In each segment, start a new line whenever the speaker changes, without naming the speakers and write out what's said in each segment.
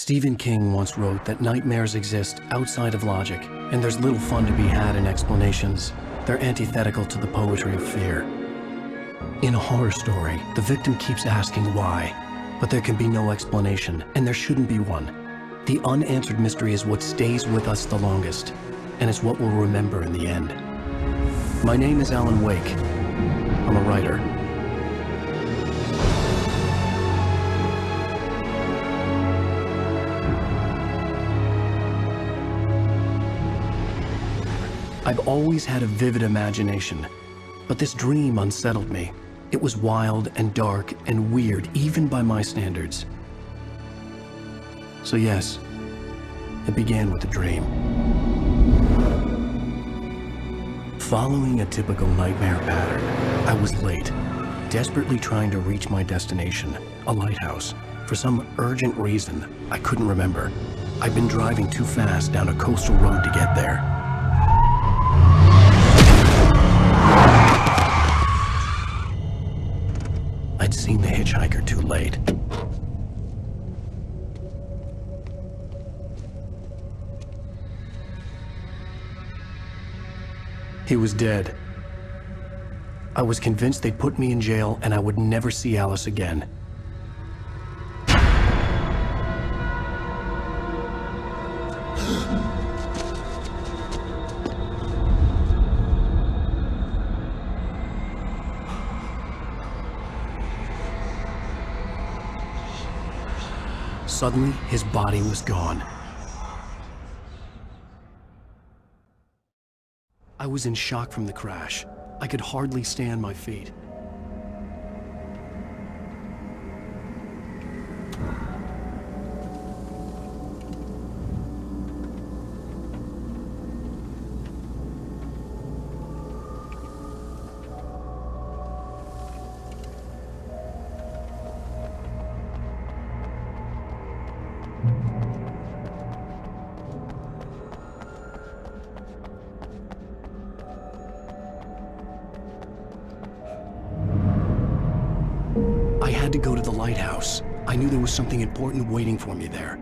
Stephen King once wrote that nightmares exist outside of logic, and there's little fun to be had in explanations. They're antithetical to the poetry of fear. In a horror story, the victim keeps asking why, but there can be no explanation, and there shouldn't be one. The unanswered mystery is what stays with us the longest, and it's what we'll remember in the end. My name is Alan Wake. I'm a writer. I've always had a vivid imagination, but this dream unsettled me. It was wild and dark and weird, even by my standards. So yes, it began with a dream. Following a typical nightmare pattern, I was late, desperately trying to reach my destination, a lighthouse. For some urgent reason, I couldn't remember. I'd been driving too fast down a coastal road to get there. I'd seen the hitchhiker too late. He was dead. I was convinced they'd put me in jail and I would never see Alice again. Suddenly, his body was gone. I was in shock from the crash. I could hardly stay on my feet. I had to go to the lighthouse. I knew there was something important waiting for me there.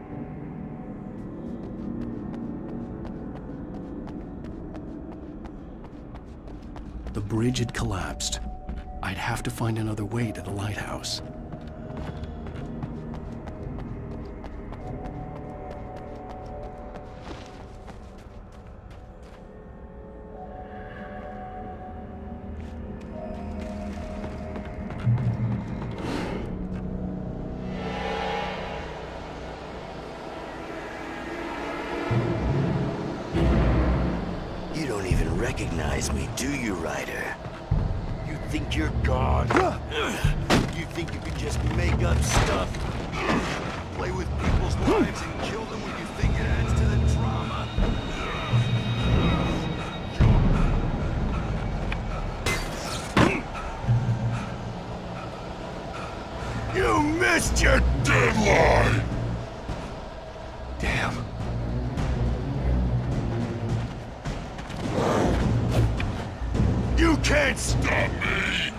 The bridge had collapsed. I'd have to find another way to the lighthouse.
You don't even recognize me, do you, Ryder? You think you're God? You think you can just make up stuff? Play with people's lives and kill them when you think it adds to the drama? You missed your deadline! Damn. You can't stop me!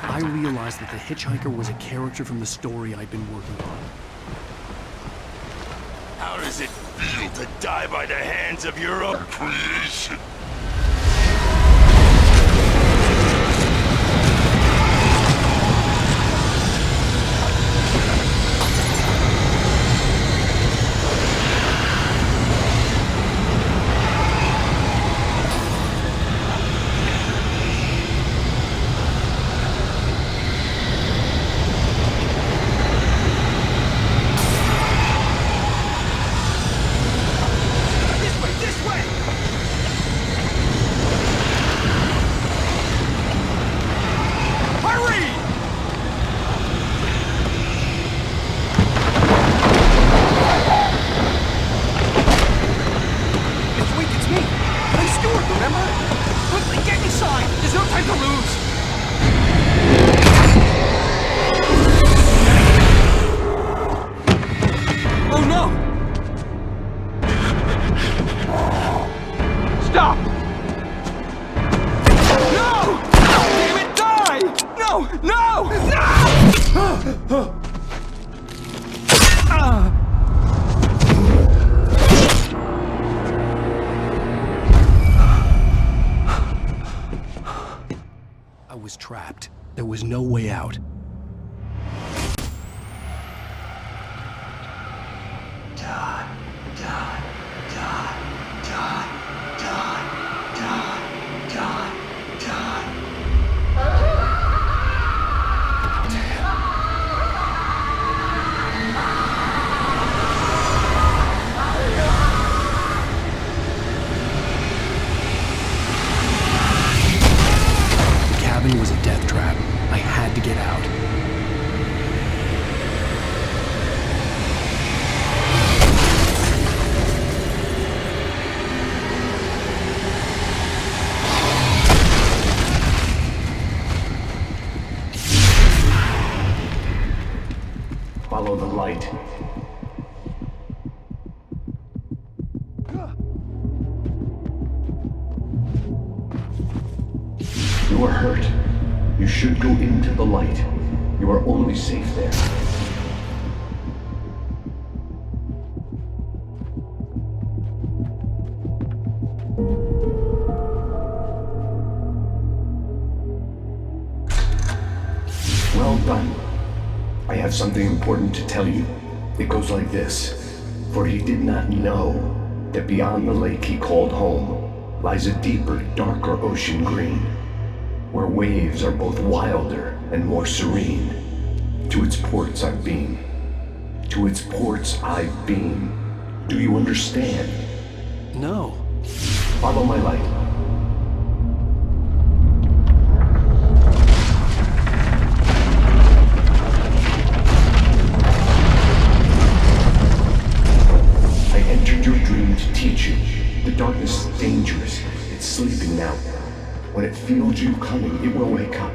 I realized that the hitchhiker was a character from the story I'd been working on.
How does it feel to die by the hands of your own creation?
no way out. The cabin was a death trap. I had to get out. Follow the light. You are hurt. You should go into the light. You are only safe there. Well done. I have something important to tell you. It goes like this. For he did not know that beyond the lake he called home lies a deeper, darker ocean green, where waves are both wilder and more serene. To its ports I've been. To its ports I've been. Do you understand? No. Follow my light. I entered your dream to teach you. The darkness is dangerous. It's sleeping now. When it feels you coming, it will wake up.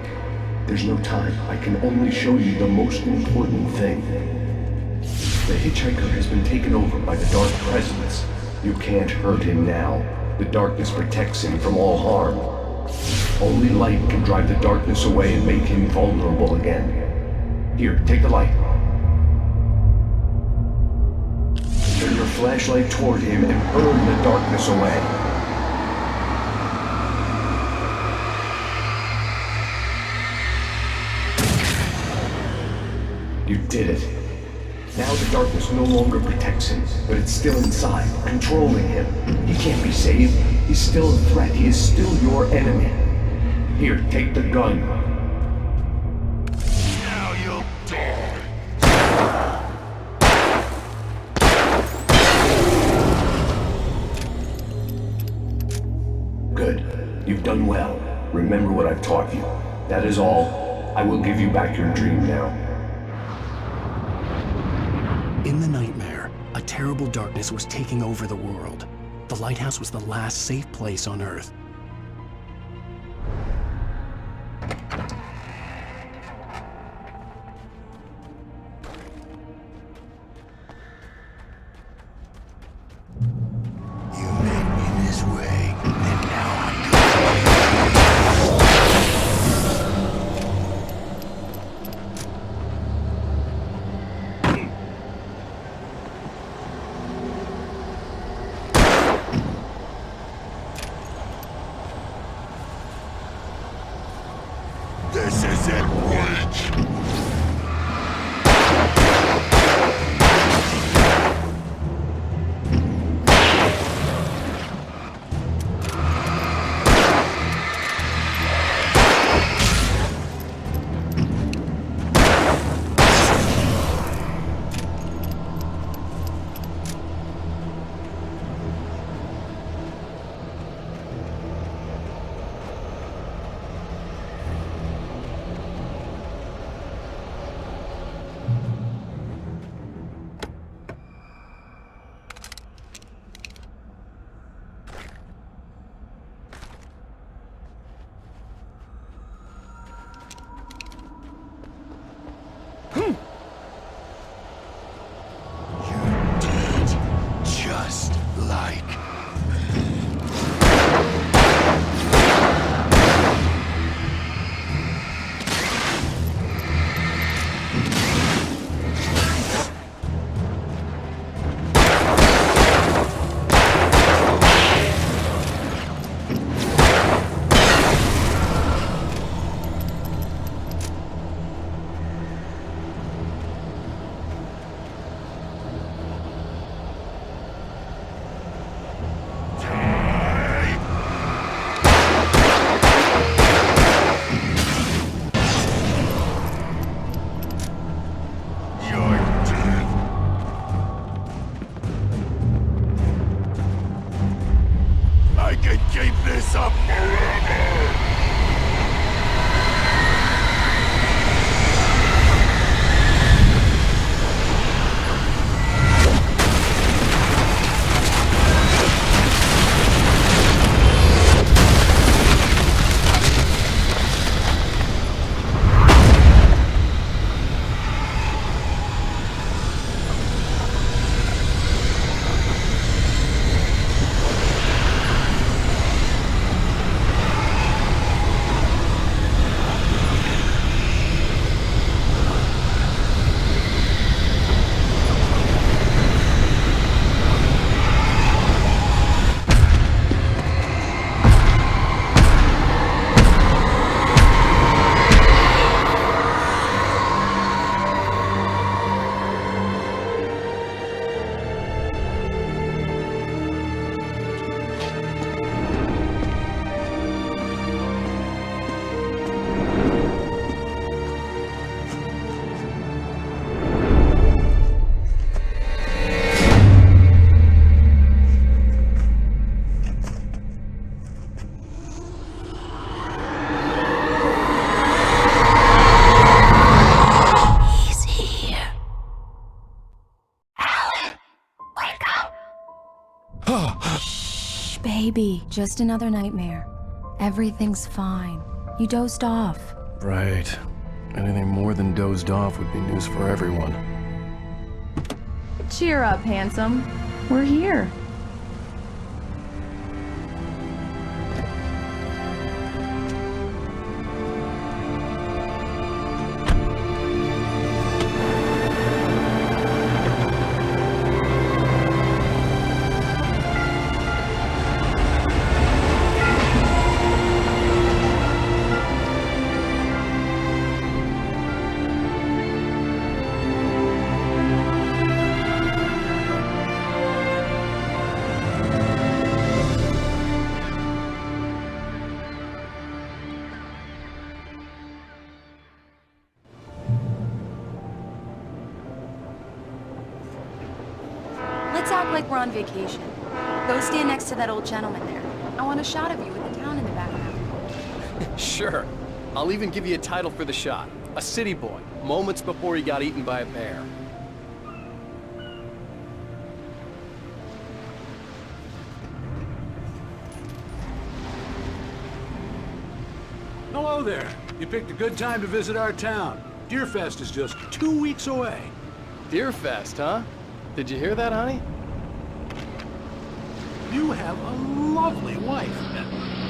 There's no time. I can only show you the most important thing. The hitchhiker has been taken over by the dark presence. You can't hurt him now. The darkness protects him from all harm. Only light can drive the darkness away and make him vulnerable again. Here, take the light. Turn your flashlight toward him and burn the darkness away. You did it. Now the darkness no longer protects him, but it's still inside, controlling him. He can't be saved. He's still a threat. He is still your enemy. Here, take the gun.
Now you'll die.
Good. You've done well. Remember what I've taught you. That is all. I will give you back your dream now. In the nightmare, a terrible darkness was taking over the world. The lighthouse was the last safe place on Earth.
You made me this way, and now I'm this up forever!
Baby, just another nightmare. Everything's fine. You dozed off.
Right. Anything more than dozed off would be news for everyone.
Cheer up, handsome. We're here. Let's act like we're on vacation. Go stand next to that old gentleman there. I want a shot of you with the town in the background.
Sure. I'll even give you a title for the shot. A city boy, moments before he got eaten by a bear.
Hello there. You picked a good time to visit our town. Deerfest is just 2 weeks away.
Deerfest, huh? Did you hear that, honey?
You have a lovely wife,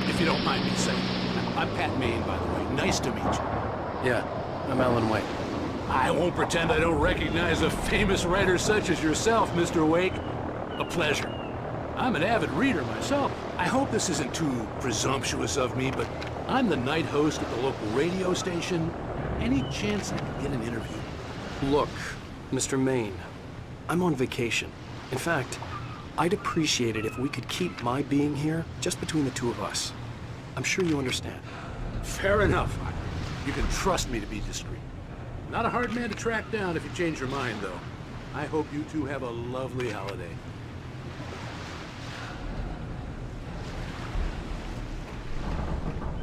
if you don't mind me saying. I'm Pat Maine, by the way. Nice to meet you.
Yeah, I'm Alan White.
I won't pretend I don't recognize a famous writer such as yourself, Mr. Wake. A pleasure. I'm an avid reader myself. I hope this isn't too presumptuous of me, but I'm the night host at the local radio station. Any chance I could get an interview?
Look, Mr. Maine, I'm on vacation. In fact, I'd appreciate it if we could keep my being here just between the two of us. I'm sure you understand.
Fair enough. You can trust me to be discreet. Not a hard man to track down if you change your mind, though. I hope you two have a lovely holiday.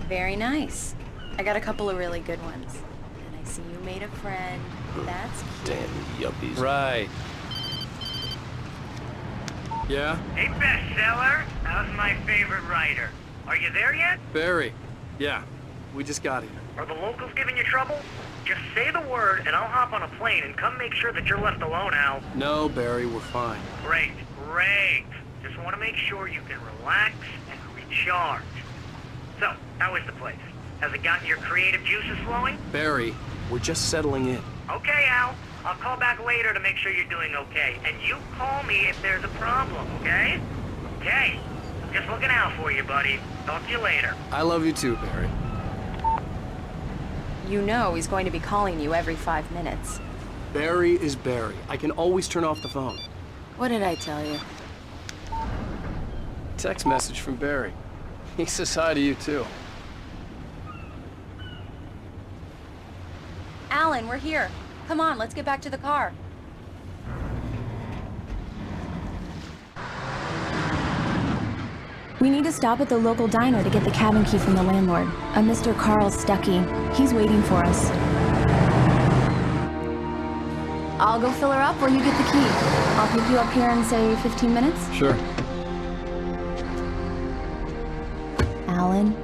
Very nice. I got a couple of really good ones. And I see you made a friend. That's cute.
Damn yuppies.
Right. Yeah?
Hey, bestseller, how's my favorite writer? Are you there yet?
Barry. Yeah, we just got here.
Are the locals giving you trouble? Just say the word and I'll hop on a plane and come make sure that you're left alone, Al.
No, Barry, we're fine.
Great, great. Just want to make sure you can relax and recharge. So, how is the place? Has it gotten your creative juices flowing?
Barry, we're just settling in.
Okay, Al. I'll call back later to make sure you're doing okay. And you call me if there's a problem, okay? Okay. Just looking out for you, buddy. Talk to you later.
I love you too, Barry.
You know he's going to be calling you every 5 minutes.
Barry is Barry. I can always turn off the phone.
What did I tell you?
Text message from Barry. He says hi to you too.
Alan, we're here. Come on, let's get back to the car.
We need to stop at the local diner to get the cabin key from the landlord, a Mr. Carl Stuckey. He's waiting for us. I'll go fill her up while you get the key. I'll pick you up here in, say, 15 minutes?
Sure.
Alan,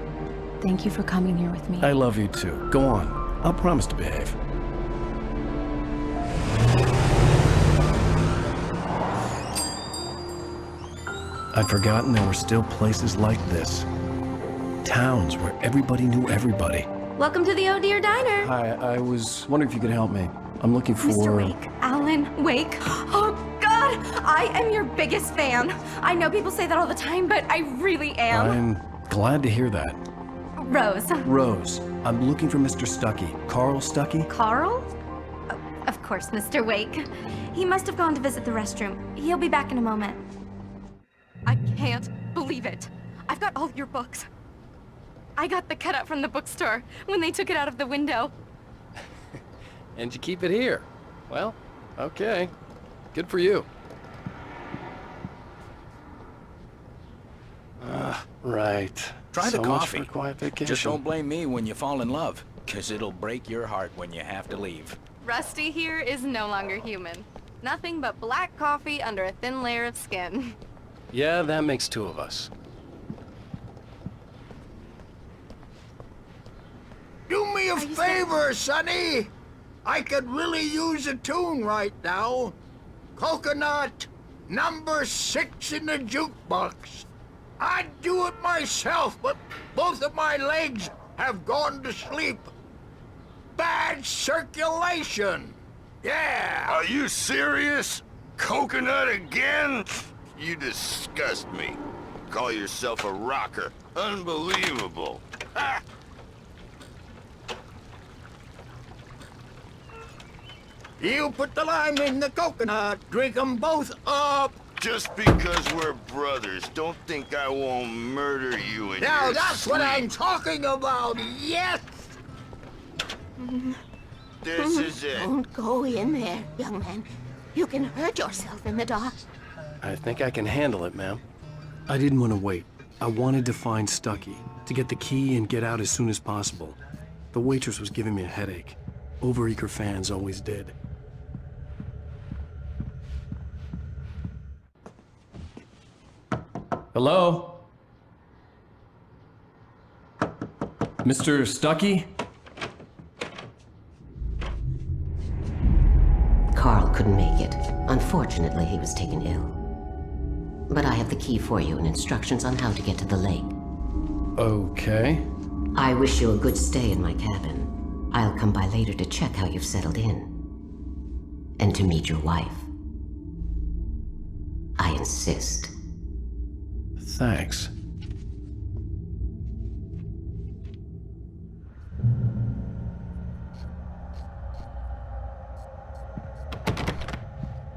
thank you for coming here with me.
I love you too. Go on. I'll promise to behave. I'd forgotten there were still places like this. Towns where everybody knew everybody.
Welcome to the Oh Dear Diner.
Hi, I was wondering if you could help me. I'm looking for...
Mr. Wake. Alan Wake. Oh, God! I am your biggest fan. I know people say that all the time, but I really am.
I'm glad to hear that.
Rose.
Rose, I'm looking for Mr. Stuckey. Carl Stuckey?
Carl? Oh, of course, Mr. Wake. He must have gone to visit the restroom. He'll be back in a moment. I can't believe it. I've got all your books. I got the cutout from the bookstore when they took it out of the window.
And you keep it here. Well, okay. Good for you. Right.
Try the
So much
coffee.
for quiet vacation.
Just don't blame me when you fall in love, 'cause it'll break your heart when you have to leave.
Rusty here is no longer human. Nothing but black coffee under a thin layer of skin.
Yeah, that makes two of us.
Do me a favor, Sonny. I could really use a tune right now. Coconut, number 6 in the jukebox. I'd do it myself, but both of my legs have gone to sleep. Bad circulation. Yeah.
Are you serious? Coconut again? You disgust me. Call yourself a rocker. Unbelievable. Ha!
You put the lime in the coconut. Drink 'em both up.
Just because we're brothers, don't think I won't murder you in
Now
your
that's
sleep.
what I'm talking about. Yes.
This is it.
Don't go in there, young man. You can hurt yourself in the dark.
I think I can handle it, ma'am. I didn't want to wait. I wanted to find Stuckey, to get the key and get out as soon as possible. The waitress was giving me a headache. Overeager fans always did. Hello? Mr. Stuckey?
Carl couldn't make it. Unfortunately, he was taken ill. But I have the key for you and instructions on how to get to the lake.
Okay.
I wish you a good stay in my cabin. I'll come by later to check how you've settled in. And to meet your wife. I insist.
Thanks.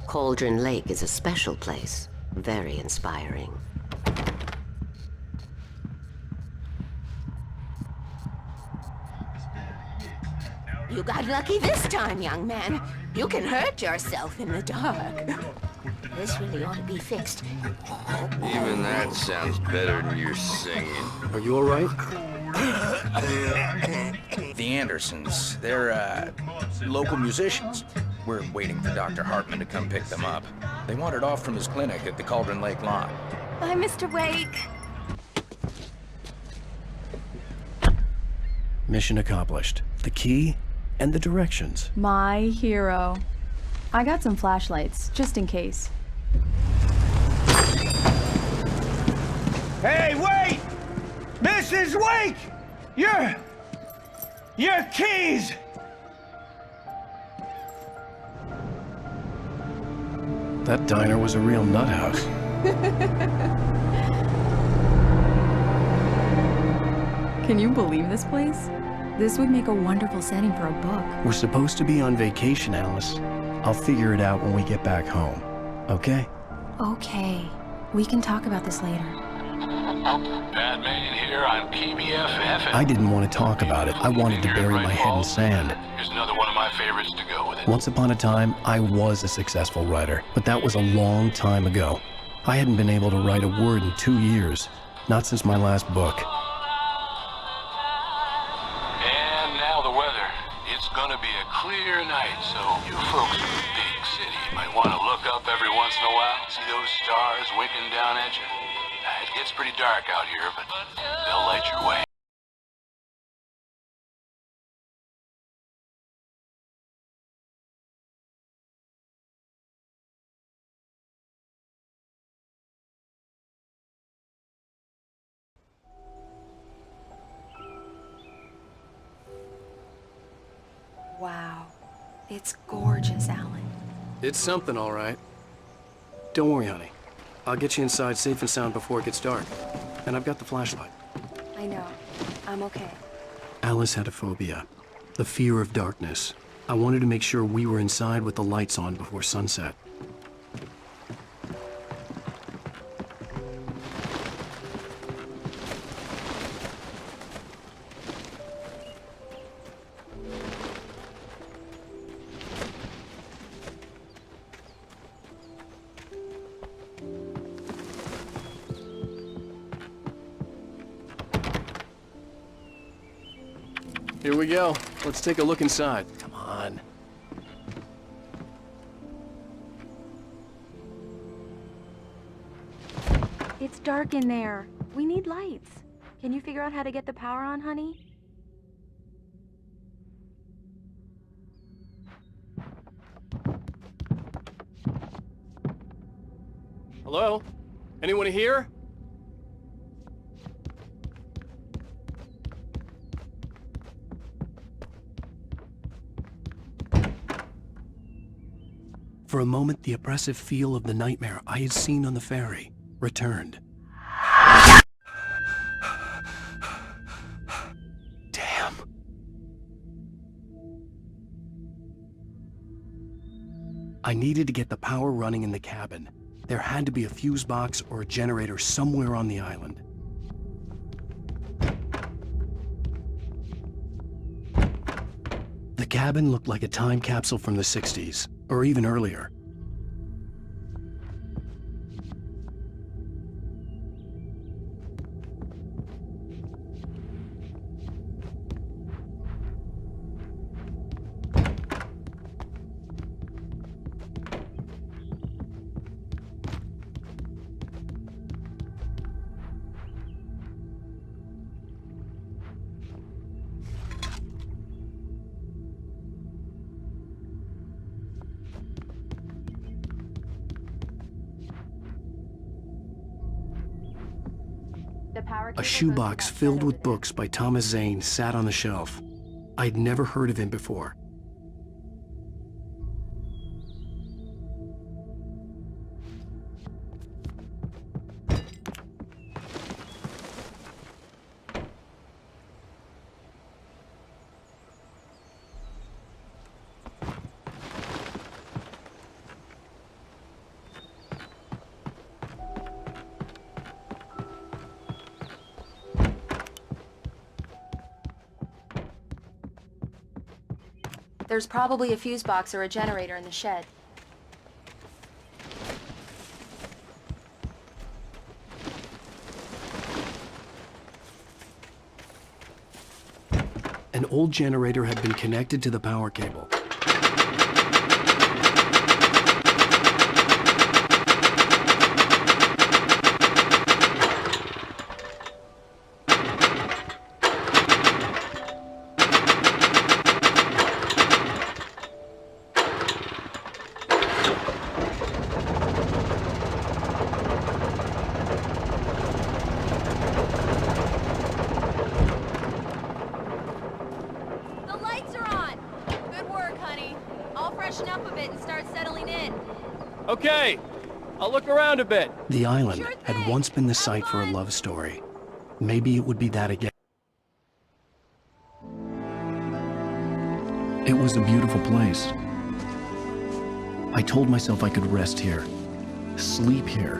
Cauldron Lake is a special place. Very inspiring.
You got lucky this time, young man. You can hurt yourself in the dark.
This really ought to be fixed.
Even that sounds better than your singing.
Are you all right?
The Andersons, they're, local musicians. We're waiting for Dr. Hartman to come pick them up. They wandered off from his clinic at the Cauldron Lake lot.
Bye, Mr. Wake.
Mission accomplished. The key and the directions.
My hero. I got some flashlights, just in case.
Hey, wait! Mrs. Wake! Your keys!
That diner was a real nut house.
Can you believe this place? This would make a wonderful setting for a book.
We're supposed to be on vacation, Alice. I'll figure it out when we get back home. Okay?
Okay. We can talk about this later.
Bad man here on PBFF.
I didn't want to talk about it. I wanted to bury my head in sand.
Here's another one of my favorites to go with it.
Once upon a time, I was a successful writer, but that was a long time ago. I hadn't been able to write a word in 2 years.
Not since my last book.
And now the weather. It's gonna be a clear night, so you folks in the big city might want to look up every once in a while, see those stars winking down at you. It gets pretty dark out here, but they'll light your way.
Wow. It's gorgeous, Alan.
It's something, all right. Don't worry, honey. I'll get you inside safe and sound before it gets dark. And I've got the flashlight.
I know. I'm okay.
Alice had a phobia, the fear of darkness. I wanted to make sure we were inside with the lights on before sunset.
Here we go. Let's take a look inside. Come on.
It's dark in there. We need lights. Can you figure out how to get the power on, honey?
Hello? Anyone here?
For a moment, the oppressive feel of the nightmare I had seen on the ferry returned. Damn. I needed to get the power running in the cabin. There had to be a fuse box or a generator somewhere on the island. The cabin looked like a time capsule from the 60s, or even earlier. A shoebox filled with books by Thomas Zane sat on the shelf. I'd never heard of him before.
There's probably a fuse box or a generator in the shed.
An old generator had been connected to the power cable.
Okay, I'll look around a bit.
The island had once been the site for a love story. Maybe it would be that again. It was a beautiful place. I told myself I could rest here, sleep here,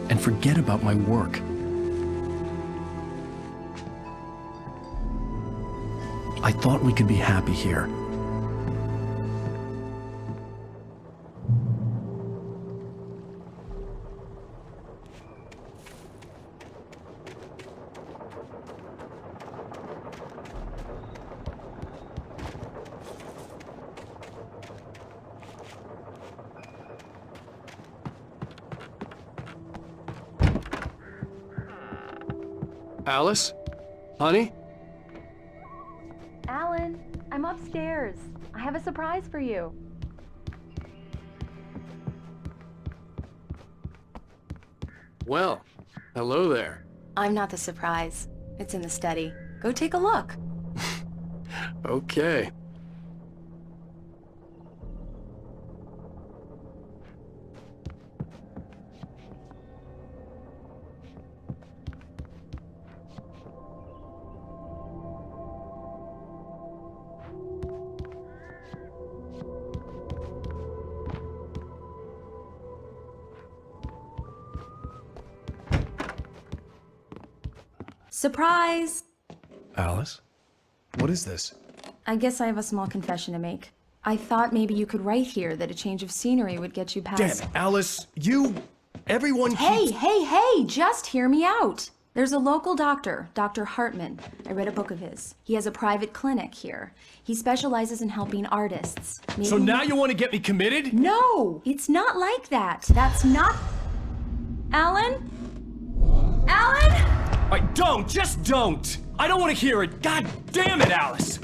and forget about my work. I thought we could be happy here.
Alice? Honey?
Alan, I'm upstairs. I have a surprise for you.
Well, hello there.
I'm not the surprise. It's in the study. Go take a look.
Okay.
Surprise!
Alice? What is this?
I guess I have a small confession to make. I thought maybe you could write here that a change of scenery would get you past—
Damn, Alice, everyone
Hey, just hear me out. There's a local doctor, Dr. Hartman. I read a book of his. He has a private clinic here. He specializes in helping artists.
So now you want to get me committed?
No, it's not like that. That's not— Alan? Alan?
Just don't! I don't want to hear it! God damn it, Alice!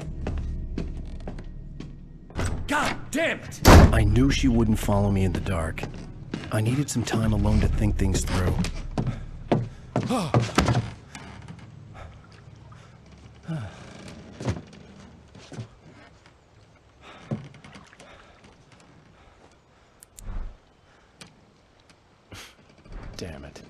God damn it! I knew she wouldn't follow me in the dark. I needed some time alone to think things through. Damn it.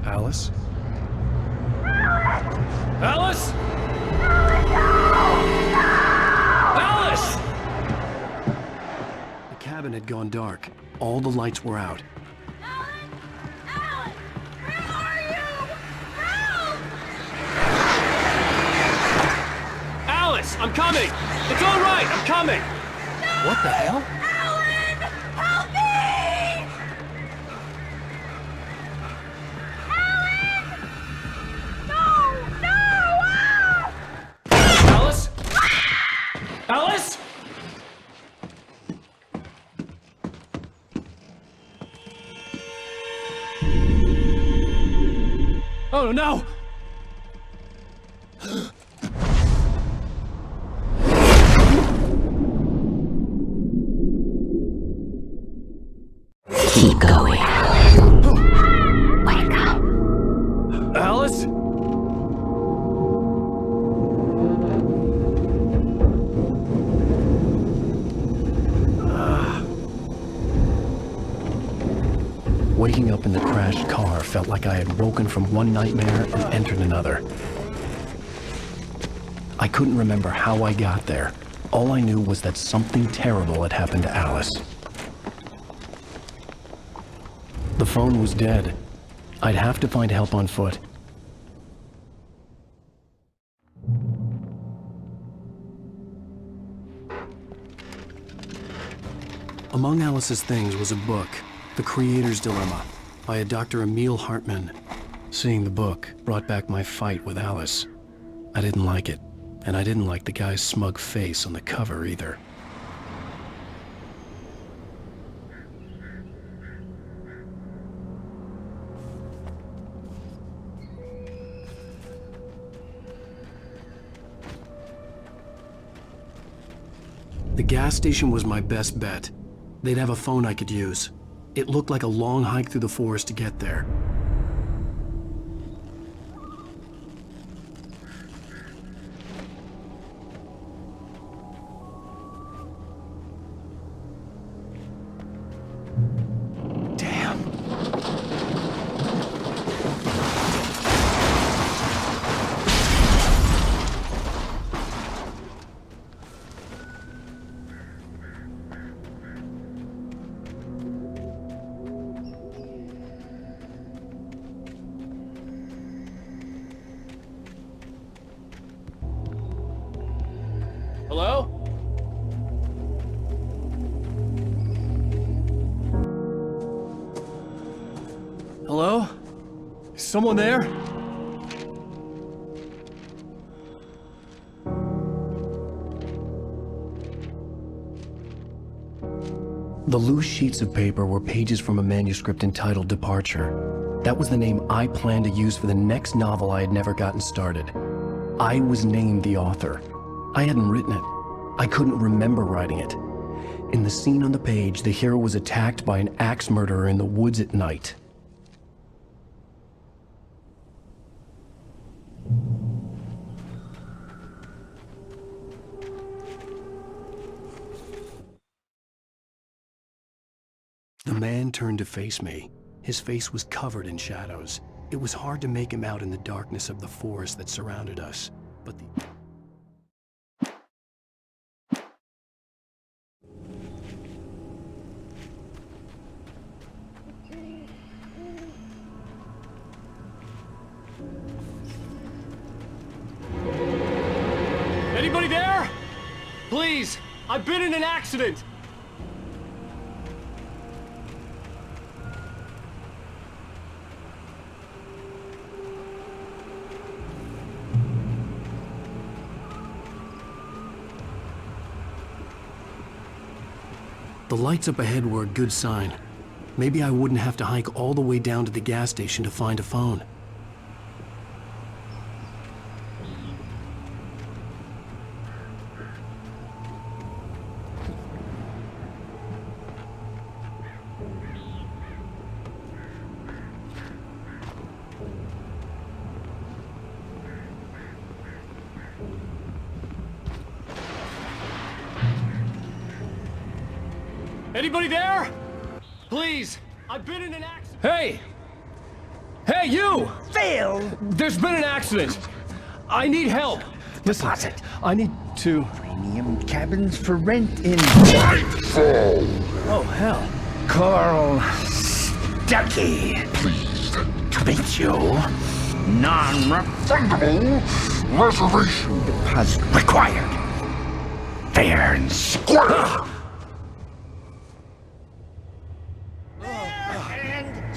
Alice? Alice? Alice! The cabin had gone dark. All the lights were out.
Alan! Where are you? Help!
Alice, I'm coming! It's all right, I'm coming! No! What the hell?
Alan! Help me! Alan! No! Ah!
Alice? Alice? Oh no!
Keep going. Wake up.
Alice? Waking up in the crashed car felt like I had woken from one nightmare and entered another. I couldn't remember how I got there. All I knew was that something terrible had happened to Alice. The phone was dead. I'd have to find help on foot. Among Alice's things was a book, The Creator's Dilemma, by a Dr. Emil Hartman. Seeing the book brought back my fight with Alice. I didn't like it, and I didn't like the guy's smug face on the cover either. The gas station was my best bet. They'd have a phone I could use. It looked like a long hike through the forest to get there. Damn. Hello? Hello? Is someone there?
The loose sheets of paper were pages from a manuscript entitled Departure. That was the name I planned to use for the next novel I had never gotten started. I was named the author. I hadn't written it. I couldn't remember writing it. In the scene on the page, the hero was attacked by an axe murderer in the woods at night. The man turned to face me. His face was covered in shadows. It was hard to make him out in the darkness of the forest that surrounded us, but the...
Anybody there? Please, I've been in an accident.
The lights up ahead were a good sign. Maybe I wouldn't have to hike all the way down to the gas station to find a phone.
Anybody there? Please, I've been in an accident. Hey! Hey, you!
Phil!
There's been an accident. I need help.
Listen,
Deposit.
I need to...
Premium cabins for rent in...
Oh, hell.
Carl Stucky. Pleased to meet you. Non-refundable reservation deposit required. Fair and square. And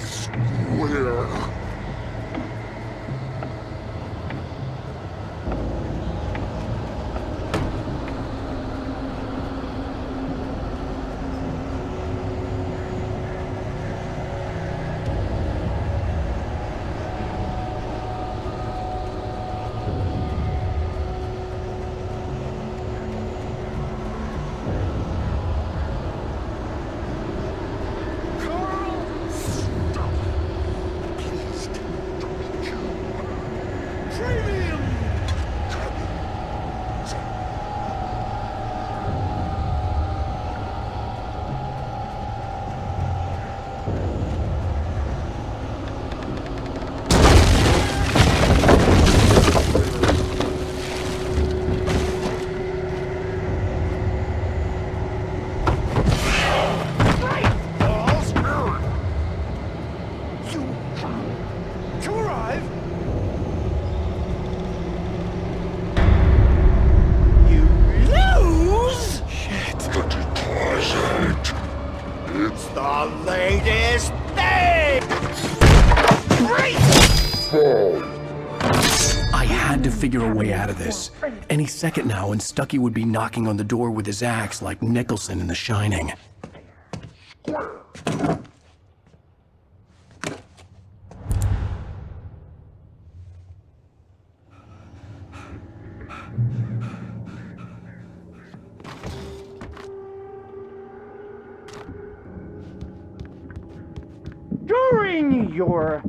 square.
I had to figure a way out of this. Any second now, and Stucky would be knocking on the door with his axe like Nicholson in The Shining.
During your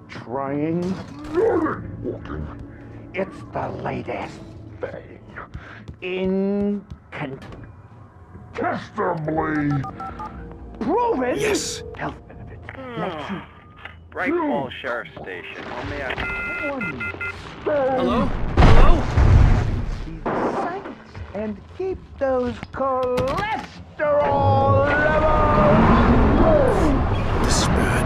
trying walking, it's the latest thing. Incontestably proven.
Yes.
Health benefits. Let you
Bright Falls Sheriff Station. How may I...
Hello? Hello?
see the sights and keep those cholesterol levels.
This is bad.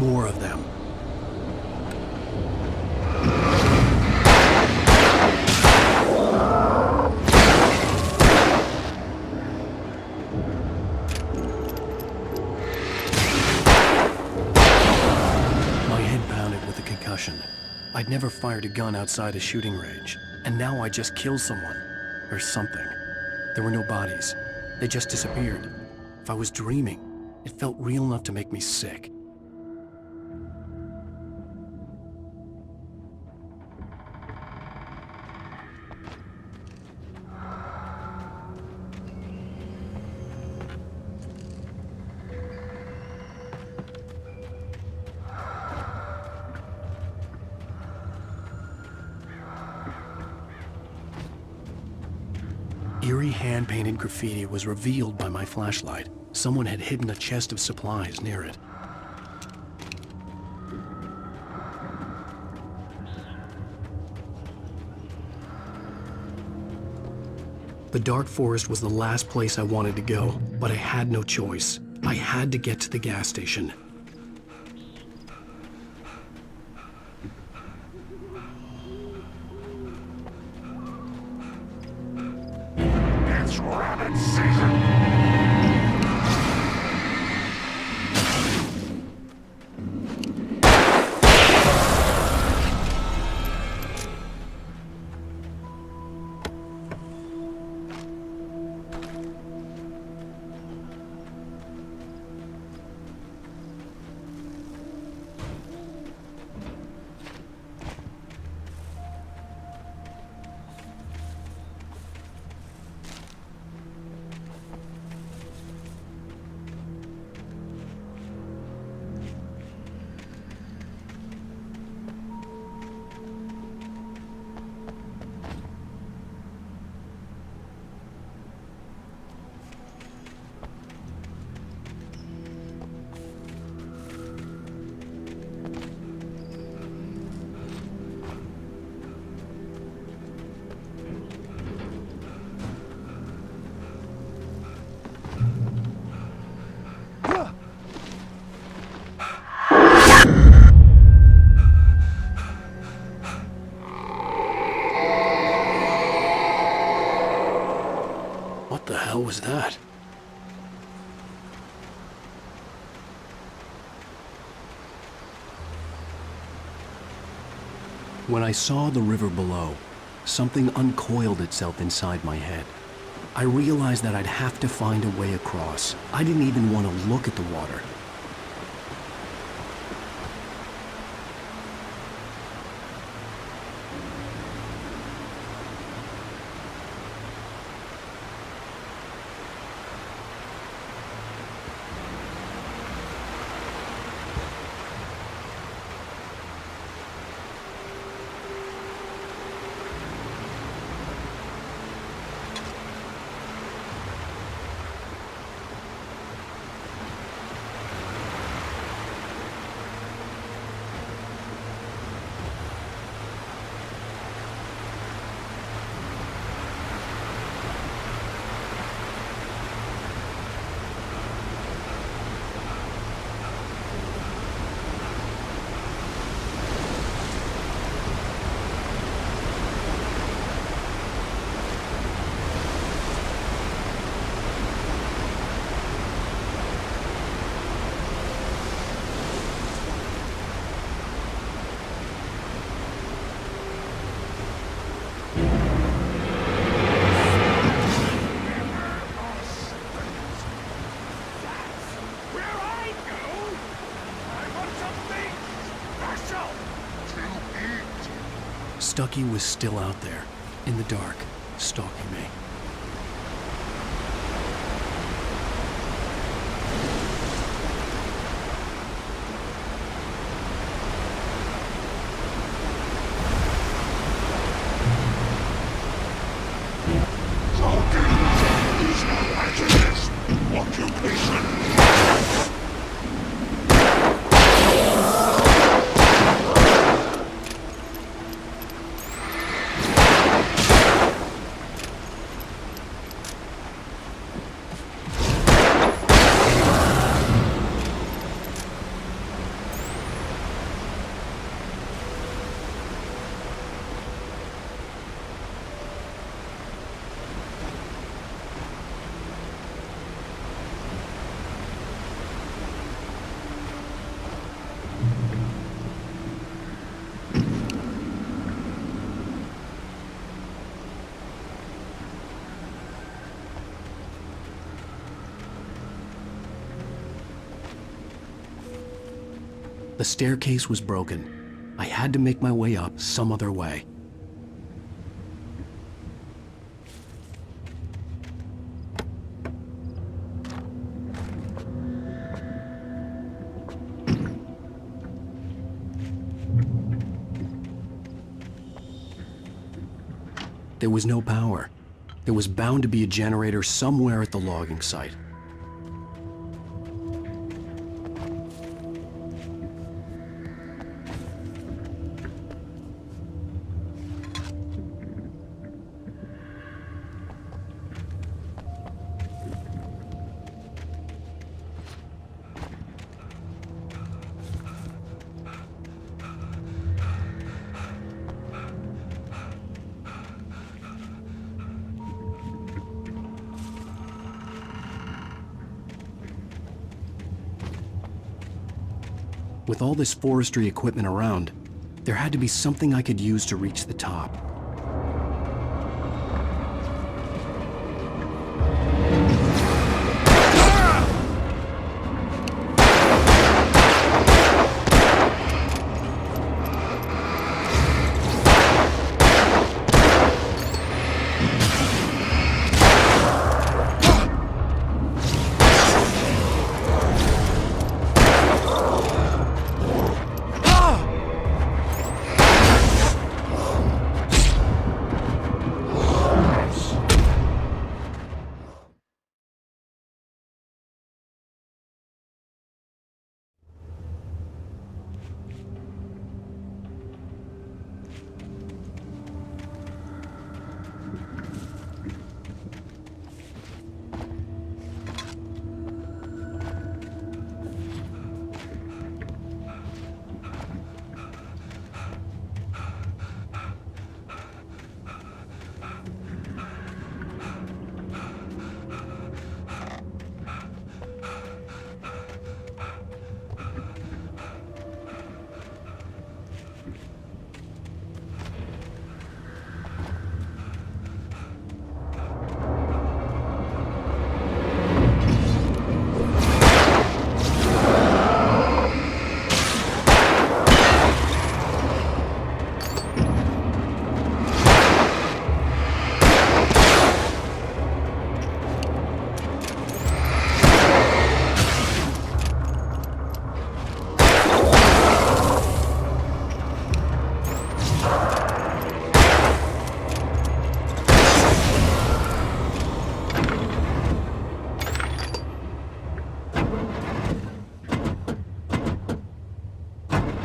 More of them. My head pounded with a concussion. I'd never fired a gun outside a shooting range, and now I just killed someone. Or something. There were no bodies. They just disappeared. If I was dreaming, it felt real enough to make me sick. Eerie hand-painted graffiti was revealed by my flashlight. Someone had hidden a chest of supplies near it. The dark forest was the last place I wanted to go, but I had no choice. I had to get to the gas station.
It's rabbit season!
What the hell was that? When I saw the river below, something uncoiled itself inside my head. I realized that I'd have to find a way across. I didn't even want to look at the water. Stucky was still out there, in the dark, stalking me.
The staircase was broken. I had to make my way up some other way. There was no power. There was bound to be a generator somewhere at the logging site. With all this forestry equipment around, there had to be something I could use to reach the top.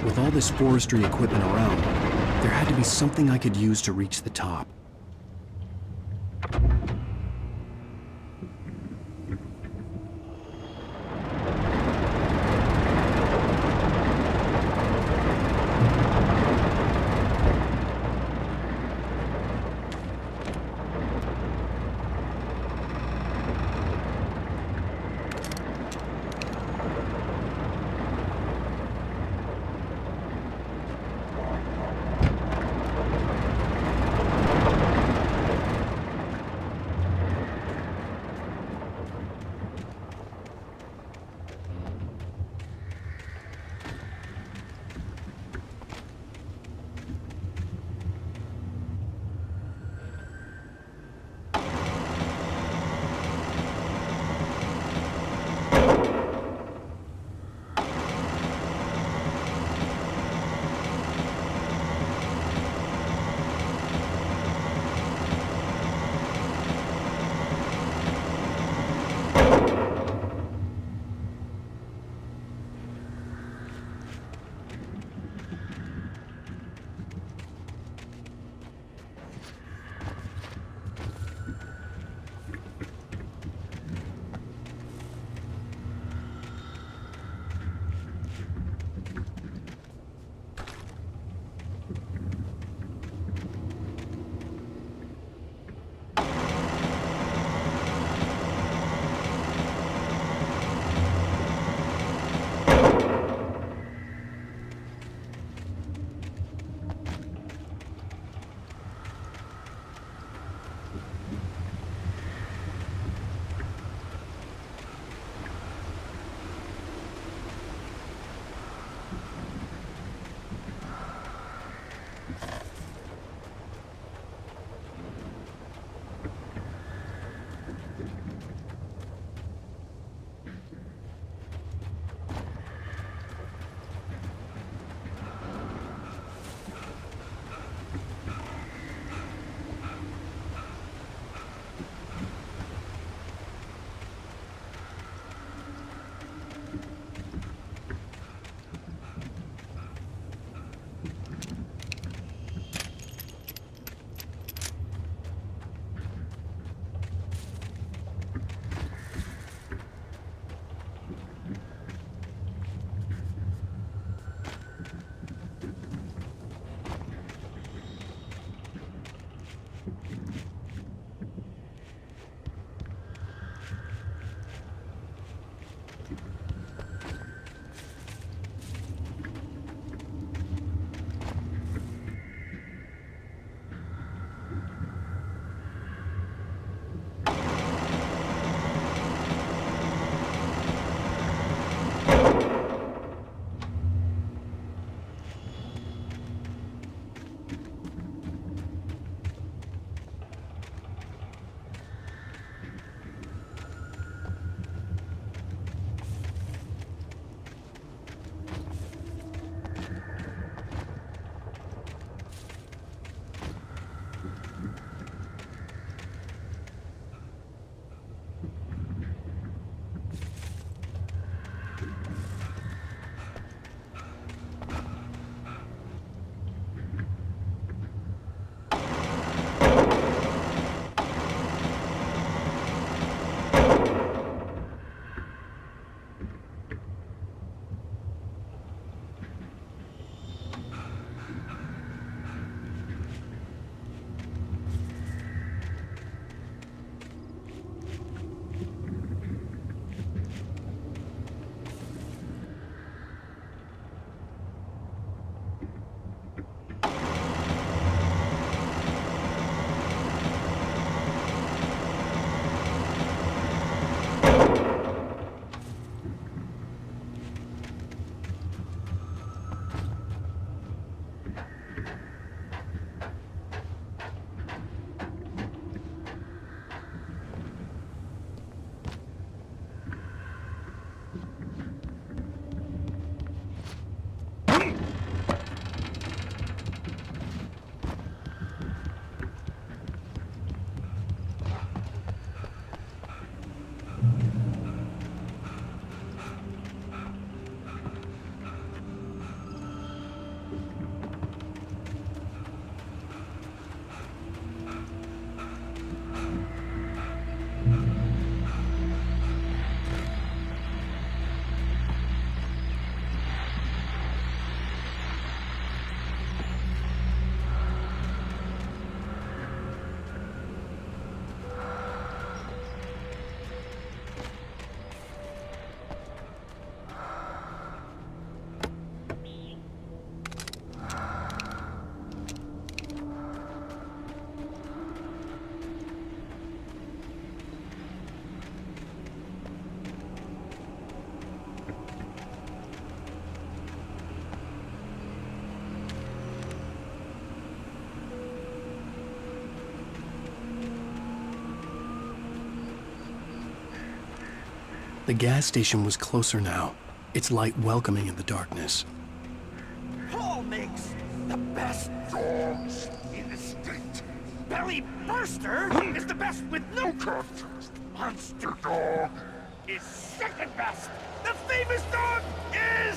With all this forestry equipment around, there had to be something I could use to reach the top.
The gas station was closer now, its light welcoming in the darkness.
Paul makes the best dogs in the state. Belly Burster is the best with no contest. Monster Dog is second best. The famous dog is...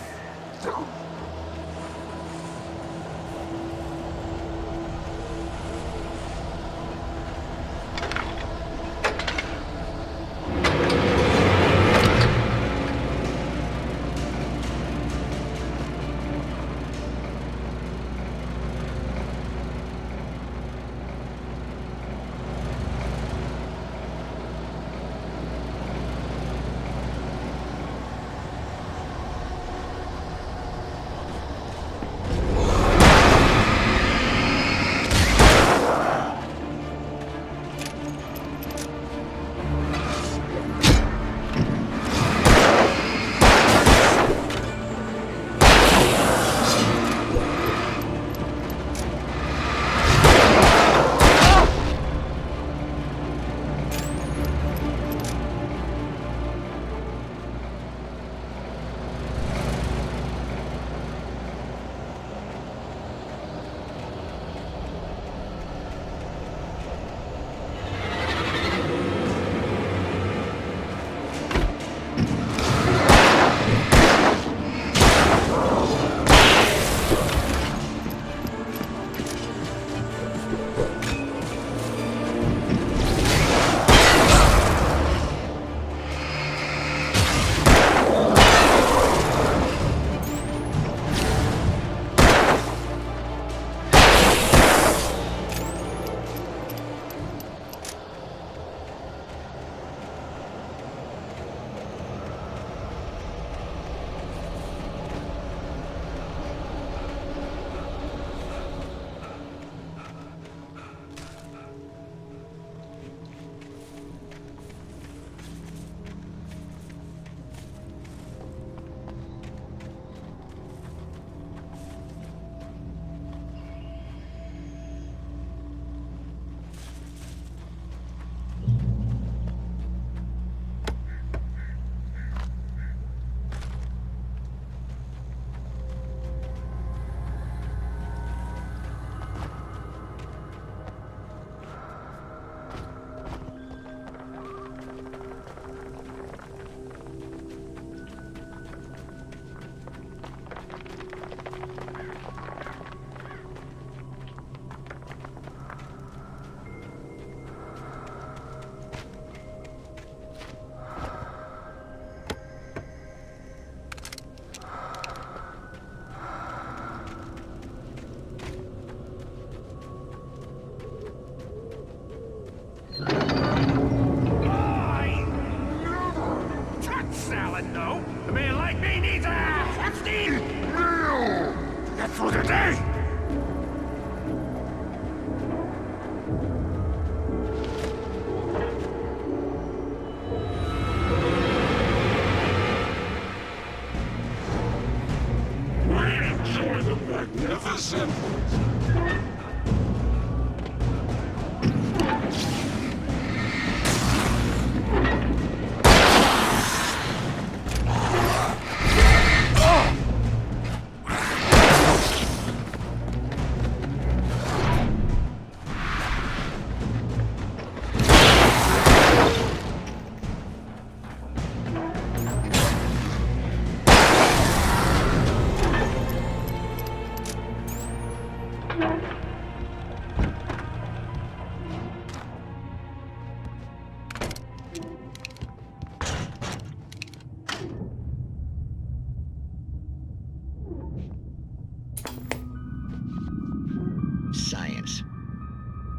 Science.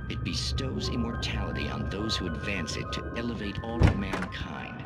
It bestows immortality on those who advance it to elevate all of mankind.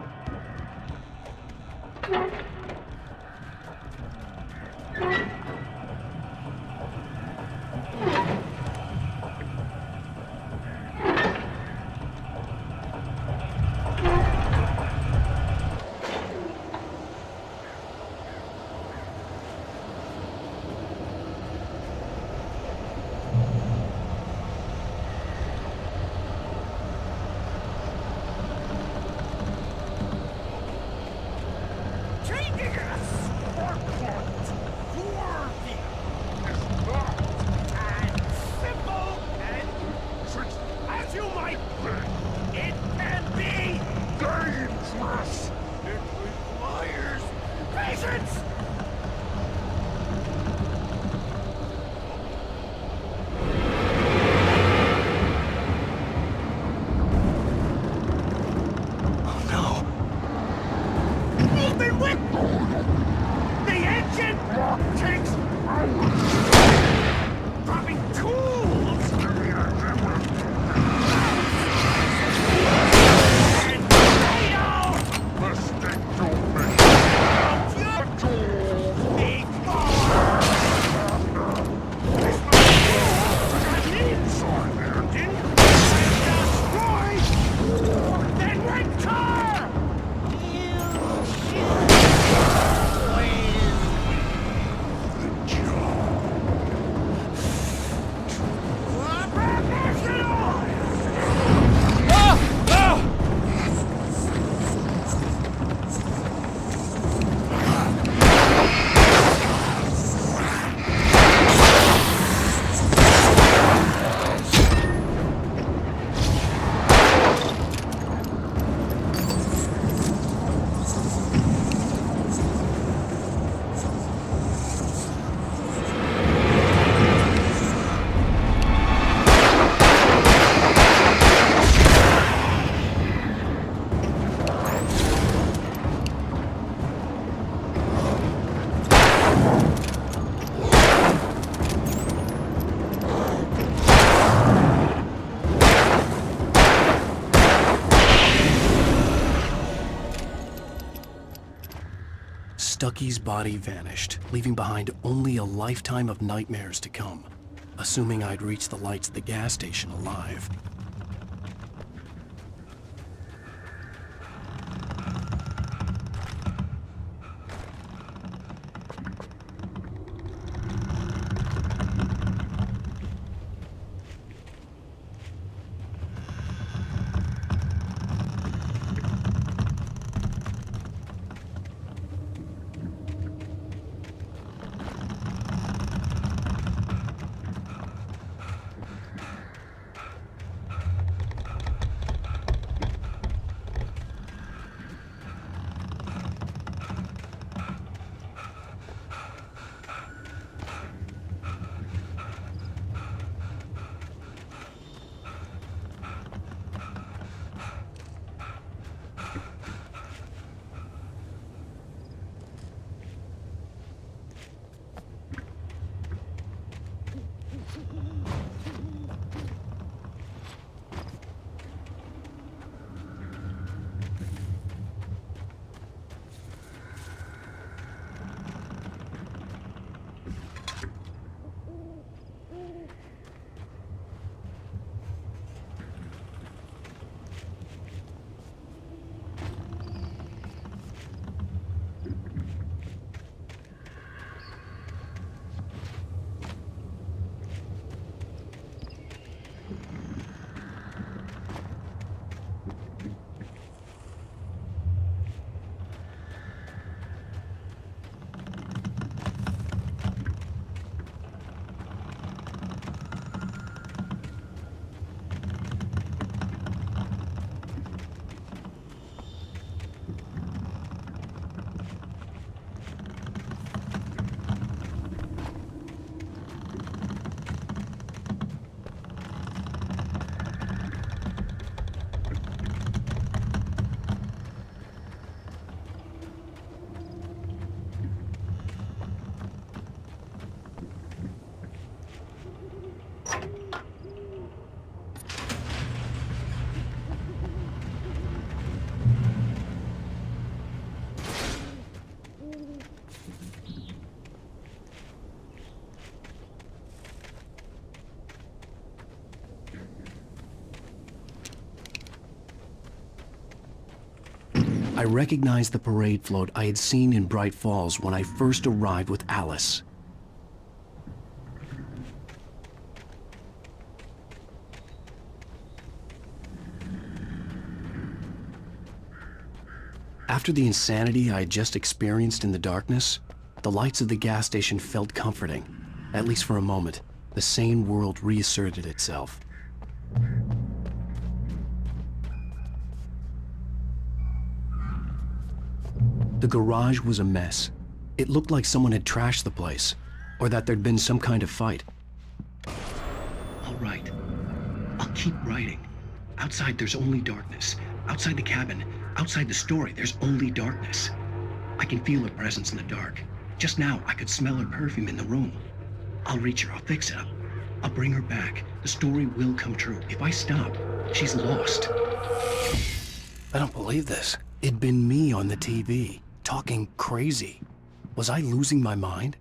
Stucky's body vanished, leaving behind only a lifetime of nightmares to come, assuming I'd reach the lights at the gas station alive. I recognized the parade float I had seen in Bright Falls when I first arrived with Alice. After the insanity I had just experienced in the darkness, the lights of the gas station felt comforting. At least for a moment, the sane world reasserted itself. The garage was a mess. It looked like someone had trashed the place, or that there'd been some kind of fight. I'll write. I'll keep writing. Outside, there's only darkness. Outside the cabin, outside the story, there's only darkness. I can feel her presence in the dark. Just now, I could smell her perfume in the room. I'll reach her, I'll fix it. I'll bring her back. The story will come true. If I stop, she's lost. I don't believe this. It'd been me on the TV, talking crazy. Was I losing my mind?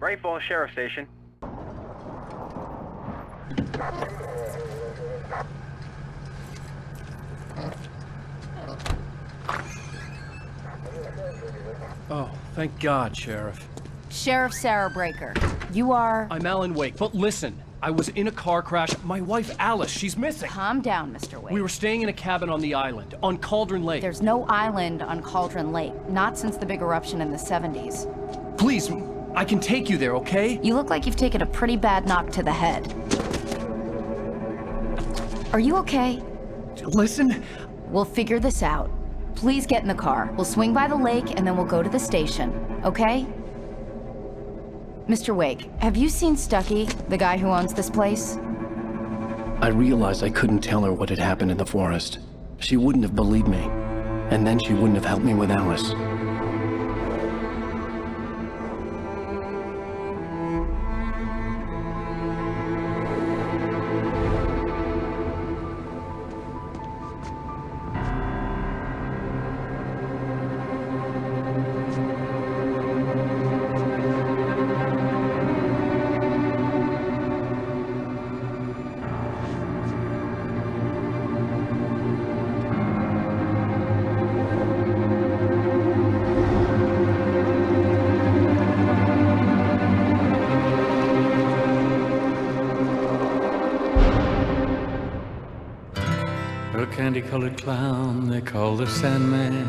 Bright Falls Sheriff Station.
Oh, thank God, Sheriff.
Sheriff Sarah Breaker. You are...
I'm Alan Wake, but listen. I was in a car crash. My wife, Alice, she's missing.
Calm down, Mr. Wake.
We were staying in a cabin on the island, on Cauldron Lake.
There's no island on Cauldron Lake, not since the big eruption in the 70s.
Please,
I can take you there, okay?
You look like you've taken a pretty bad knock to the head. Are you okay?
Listen.
We'll figure this out. Please get in the car. We'll swing by the lake and then we'll go to the station, okay? Mr. Wake, have you seen Stucky, the guy who owns this place?
I realized I couldn't tell her what had happened in the forest. She wouldn't have believed me. And then she wouldn't have helped me with Alice.
A candy-colored clown they call the Sandman.